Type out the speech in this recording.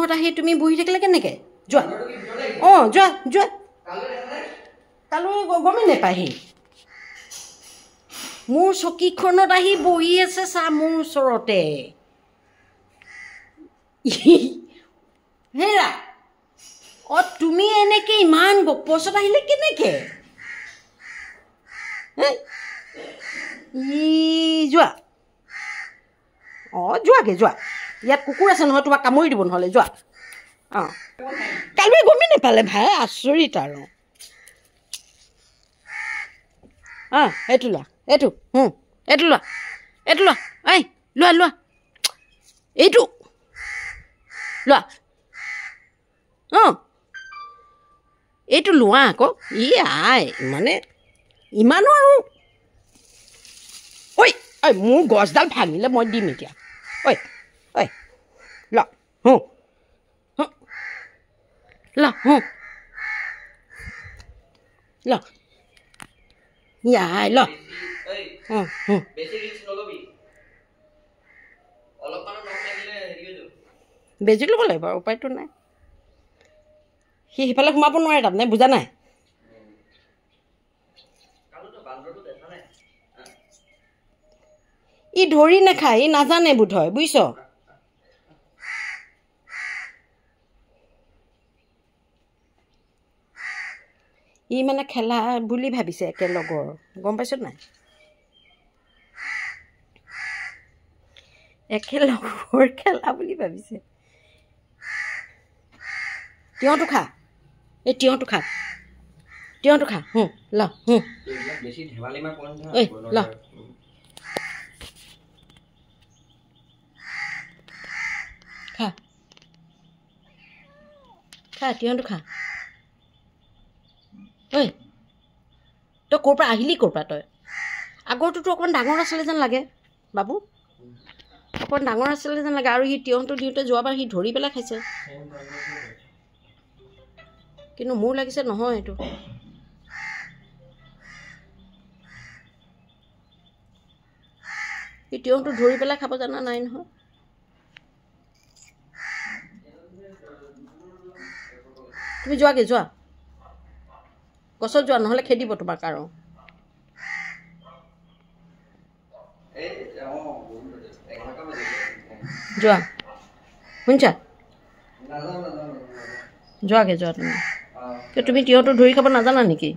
ঘৰত আহি তুমি বহি থাকিলে কেনেকৈ যোৱা অঁ যোৱা যোৱা কালৈ গমেই নাপায়হি মোৰ চকীখনত আহি বহি আছে চা মোৰ ওচৰতে হেৰা অঁ তুমি এনেকৈ ইমান গপচত আহিলে কেনেকৈ ই যোৱা অঁ যোৱাগৈ যোৱা ইয়াত কুকুৰ আছে নহয় তোমাক কামুৰি দিব নহ'লে যোৱা অঁ কালৈ গমেই নাপালে ভাই আচৰিত আৰু অঁ এইটো লোৱা এইটো এইটো লোৱা এইটো লোৱা এই লোৱা লোৱা এইটো লোৱা অঁ এইটো লোৱা আকৌ ই আই মানে ইমানো আৰু ঐ ঐ মোৰ গছডাল ভাঙিলে মই দিম এতিয়া ঐ ঐ ল ল ল ইয়াই ল বেজি ল'ব লাগিব আৰু উপায়টো নাই সি সিফালে সোমাব নোৱাৰে তাৰমানে বুজা নাই ই ধৰি নাখায় ই নাজানে বোধহয় বুজিছ ই মানে খেলা বুলি ভাবিছে একেলগৰ গম পাইছ নাই একেলগৰ খেলা বুলি ভাবিছে তিয়ঁহটো খা এই তিয়ঁহটো খা ল ঐ ল খা খা তিয়ঁহটো খা ঐ তই ক'ৰ পৰা আহিলি ক'ৰ পৰা তই আগৰটোতো অকণমান ডাঙৰ আছিলে যেন লাগে বাবু অকণমান ডাঙৰ আছিলে যেন লাগে আৰু সি তিয়ঁহটো দিওঁতে যোৱাবাৰ সি ধৰি পেলাই খাইছে কিন্তু মোৰ লাগিছে নহয় এইটো সি তিয়ঁহটো ধৰি পেলাই খাব জানা নাই নহয় তুমি যোৱাগৈ যোৱা গছত যোৱা নহ'লে খেদিব তোমাক আৰু যোৱা শুনিছা যোৱাগৈ যোৱা তুমি তিয়ঁহটো ধৰি খাব নাজানা নেকি